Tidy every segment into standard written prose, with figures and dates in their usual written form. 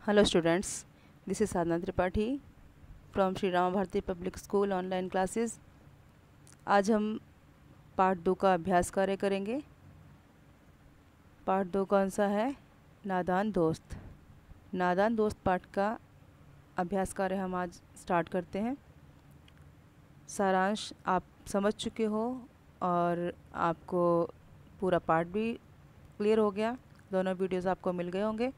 Hello students, this is Sadhana Tripathi from Shri Rama Bharati Public School online classes. आज हम part 2 का अभ्यास कार्य करेंगे। पार्ट 2 कौन सा है? नादान दोस्त। नादान दोस्त पाठ का अभ्यास कार्य हम आज स्टार्ट करते हैं। सारांश आप समझ चुके हो और आपको पूरा पार्ट भी क्लियर हो गया, दोनों वीडियोस आपको मिल गए होंगे।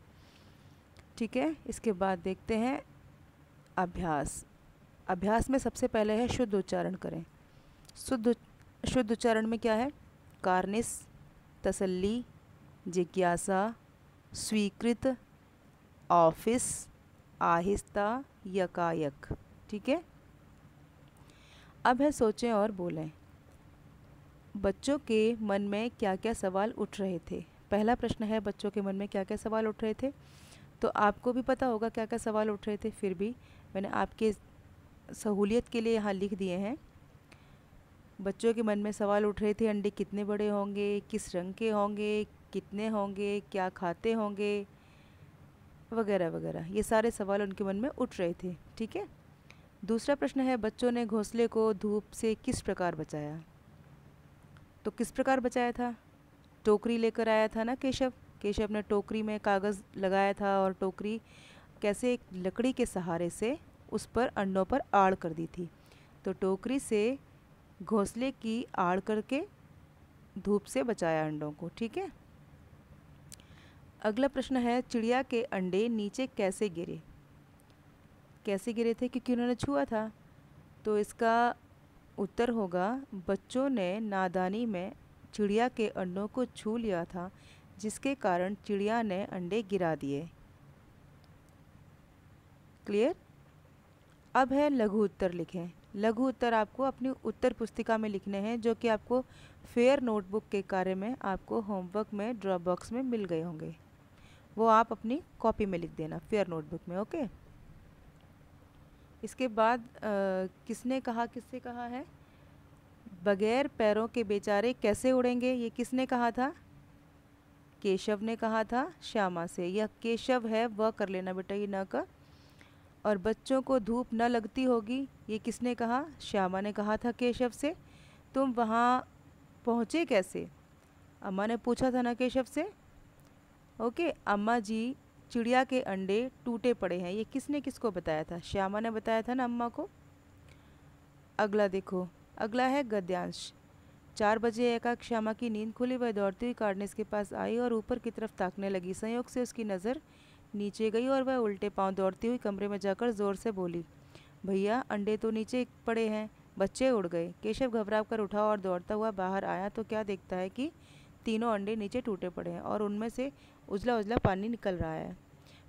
ठीक है, इसके बाद देखते हैं अभ्यास। अभ्यास में सबसे पहले है शुद्ध उच्चारण करें। शुद्ध उच्चारण में क्या है? कार्निस, तसल्ली, जिज्ञासा, स्वीकृत, ऑफिस, आहिस्ता, यकायक। ठीक है, अब है सोचें और बोलें। बच्चों के मन में क्या क्या सवाल उठ रहे थे? पहला प्रश्न है, बच्चों के मन में क्या क्या सवाल उठ रहे थे? तो आपको भी पता होगा क्या क्या सवाल उठ रहे थे, फिर भी मैंने आपके सहूलियत के लिए यहाँ लिख दिए हैं। बच्चों के मन में सवाल उठ रहे थे, अंडे कितने बड़े होंगे, किस रंग के होंगे, कितने होंगे, क्या खाते होंगे, वगैरह वगैरह। ये सारे सवाल उनके मन में उठ रहे थे। ठीक है, दूसरा प्रश्न है, बच्चों ने घोंसले को धूप से किस प्रकार बचाया? तो किस प्रकार बचाया था? टोकरी लेकर आया था ना केशव। केशव ने टोकरी में कागज़ लगाया था और टोकरी कैसे एक लकड़ी के सहारे से उस पर अंडों पर आड़ कर दी थी। तो टोकरी से घोंसले की आड़ करके धूप से बचाया अंडों को। ठीक है, अगला प्रश्न है, चिड़िया के अंडे नीचे कैसे गिरे? कैसे गिरे थे? क्योंकि उन्होंने छुआ था। तो इसका उत्तर होगा, बच्चों ने नादानी में चिड़िया के अंडों को छू लिया था, जिसके कारण चिड़िया ने अंडे गिरा दिए। क्लियर? अब है लघु उत्तर लिखें। लघु उत्तर आपको अपनी उत्तर पुस्तिका में लिखने हैं, जो कि आपको फेयर नोटबुक के कार्य में आपको होमवर्क में ड्रॉप बॉक्स में मिल गए होंगे। वो आप अपनी कॉपी में लिख देना, फेयर नोटबुक में। ओके, इसके बाद किसने कहा, किससे कहा है? बगैर पैरों के बेचारे कैसे उड़ेंगे? ये किसने कहा था? केशव ने कहा था श्यामा से। यह केशव है, वह कर लेना बेटा, ये न का। और बच्चों को धूप न लगती होगी, ये किसने कहा? श्यामा ने कहा था केशव से। तुम वहाँ पहुँचे कैसे? अम्मा ने पूछा था ना केशव से। ओके, अम्मा जी, चिड़िया के अंडे टूटे पड़े हैं, ये किसने किसको बताया था? श्यामा ने बताया था ना अम्मा को। अगला देखो, अगला है गद्यांश। 4 बजे एकाएक श्यामा की नींद खुली, वह दौड़ती हुई कार्निस के पास आई और ऊपर की तरफ ताकने लगी। संयोग से उसकी नज़र नीचे गई और वह उल्टे पांव दौड़ती हुई कमरे में जाकर जोर से बोली, भैया अंडे तो नीचे पड़े हैं, बच्चे उड़ गए। केशव घबरा कर उठा और दौड़ता हुआ बाहर आया तो क्या देखता है कि तीनों अंडे नीचे टूटे पड़े हैं और उनमें से उजला उजला पानी निकल रहा है।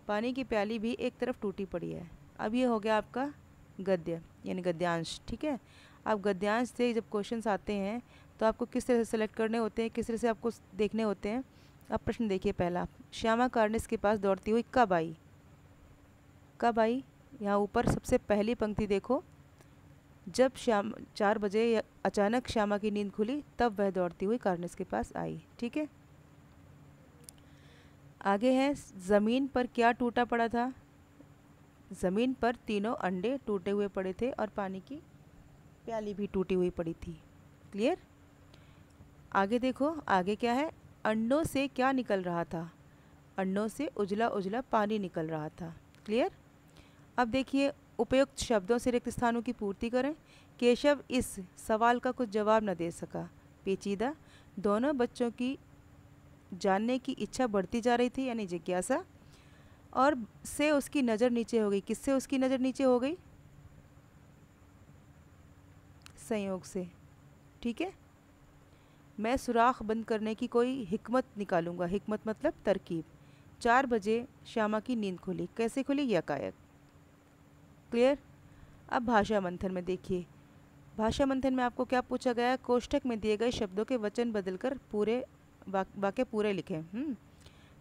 पानी की प्याली भी एक तरफ टूटी पड़ी है। अब ये हो गया आपका गद्य यानी गद्यांश। ठीक है, अब गद्यांश से जब क्वेश्चंस आते हैं तो आपको किस तरह से सेलेक्ट करने होते हैं, किस तरह से आपको देखने होते हैं। अब प्रश्न देखिए पहला, श्यामा कार्निस के पास दौड़ती हुई कब आई? कब आई? यहाँ ऊपर सबसे पहली पंक्ति देखो, जब 4 बजे अचानक श्यामा की नींद खुली तब वह दौड़ती हुई कार्निस के पास आई। ठीक है, आगे है, ज़मीन पर क्या टूटा पड़ा था? ज़मीन पर तीनों अंडे टूटे हुए पड़े थे और पानी की प्याली भी टूटी हुई पड़ी थी। क्लियर? आगे देखो, आगे क्या है? अंडों से क्या निकल रहा था? अंडों से उजला उजला पानी निकल रहा था। क्लियर? अब देखिए, उपयुक्त शब्दों से रिक्त स्थानों की पूर्ति करें। केशव इस सवाल का कुछ जवाब न दे सका। पेचीदा, दोनों बच्चों की जानने की इच्छा बढ़ती जा रही थी यानी जिज्ञासा, और से उसकी नज़र नीचे हो गई। किससे उसकी नज़र नीचे हो गई? संयोग से। ठीक है, मैं सुराख बंद करने की कोई हिकमत निकालूंगा। हिकमत मतलब तरकीब। 4 बजे श्यामा की नींद खुली, कैसे खुली? यकायक। क्लियर? अब भाषा मंथन में देखिए, भाषा मंथन में आपको क्या पूछा गया है? कोष्ठक में दिए गए शब्दों के वचन बदलकर पूरे वाक्य पूरे लिखें।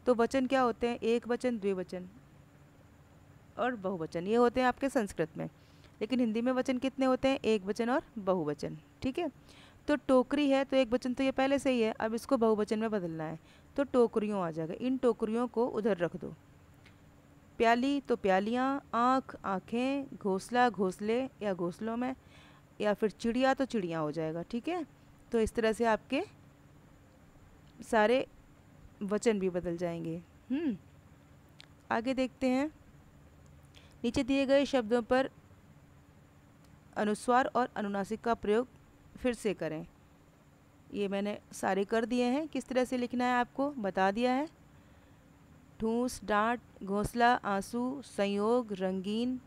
तो वचन क्या होते हैं? एक वचन, द्विवचन और बहुवचन, ये होते हैं आपके संस्कृत में। लेकिन हिंदी में वचन कितने होते हैं? एक वचन और बहुवचन। ठीक है, तो टोकरी है तो एक वचन तो ये पहले से ही है, अब इसको बहुवचन में बदलना है तो टोकरियों आ जाएगा। इन टोकरियों को उधर रख दो। प्याली तो प्यालियाँ, आँख आँखें, घोंसला घोंसले या घोंसलों में, या फिर चिड़िया तो चिड़िया हो जाएगा। ठीक है, तो इस तरह से आपके सारे वचन भी बदल जाएंगे। आगे देखते हैं। नीचे दिए गए शब्दों पर अनुस्वार और अनुनासिक का प्रयोग फिर से करें। ये मैंने सारे कर दिए हैं, किस तरह से लिखना है आपको बता दिया है। ठूस, डांट, घोंसला, आंसू, संयोग, रंगीन।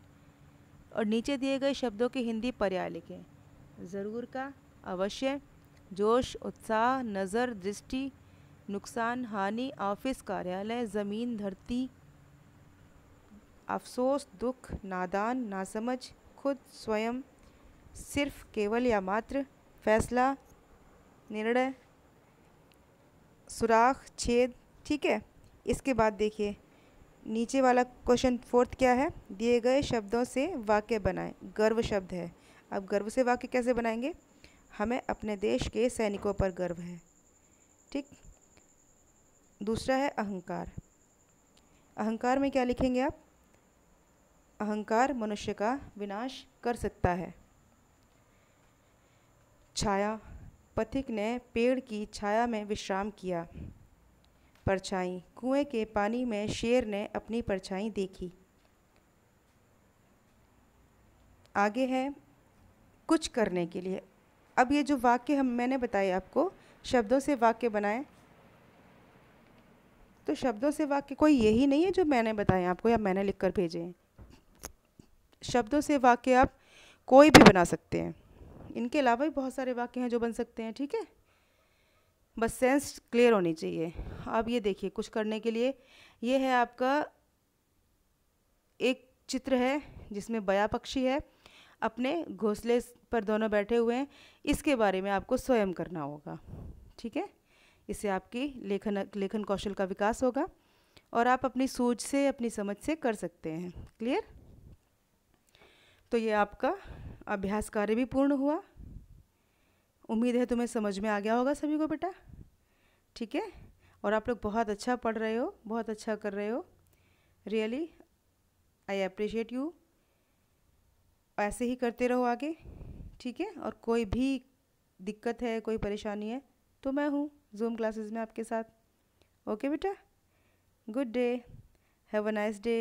और नीचे दिए गए शब्दों के हिंदी पर्याय लिखें। ज़रूर का, अवश्य, जोश, उत्साह, नज़र, दृष्टि, नुकसान, हानि, ऑफिस, कार्यालय, ज़मीन, धरती, अफसोस, दुख, नादान, नासमझ, खुद, स्वयं, सिर्फ, केवल या मात्र, फैसला, निर्णय, सुराख, छेद। ठीक है, इसके बाद देखिए नीचे वाला क्वेश्चन 4 क्या है। दिए गए शब्दों से वाक्य बनाएं। गर्व शब्द है। अब गर्व से वाक्य कैसे बनाएंगे। हमें अपने देश के सैनिकों पर गर्व है। ठीक। दूसरा है अहंकार। अहंकार में क्या लिखेंगे आप। अहंकार मनुष्य का विनाश कर सकता है। छाया, पथिक ने पेड़ की छाया में विश्राम किया। परछाई, कुएं के पानी में शेर ने अपनी परछाई देखी। आगे है कुछ करने के लिए। अब ये जो वाक्य मैंने बताए आपको, शब्दों से वाक्य बनाएं। तो शब्दों से वाक्य कोई यही नहीं है जो मैंने बताए आपको या मैंने लिख कर भेजे हैं। शब्दों से वाक्य आप कोई भी बना सकते हैं। इनके अलावा भी बहुत सारे वाक्य हैं जो बन सकते हैं। ठीक है, बस सेंस क्लियर होनी चाहिए। अब ये देखिए कुछ करने के लिए, ये है आपका एक चित्र है जिसमें बया पक्षी है, अपने घोंसले पर दोनों बैठे हुए हैं। इसके बारे में आपको स्वयं करना होगा। ठीक है, इससे आपकी लेखन कौशल का विकास होगा और आप अपनी सूझ से, अपनी समझ से कर सकते हैं। क्लियर। तो ये आपका अभ्यास कार्य भी पूर्ण हुआ। उम्मीद है तुम्हें समझ में आ गया होगा सभी को बेटा। ठीक है, और आप लोग बहुत अच्छा पढ़ रहे हो, बहुत अच्छा कर रहे हो। Really I appreciate you. ऐसे ही करते रहो आगे। ठीक है, और कोई भी दिक्कत है, कोई परेशानी है तो मैं हूँ जूम क्लासेस में आपके साथ। ओके बेटा, good day, have a nice day.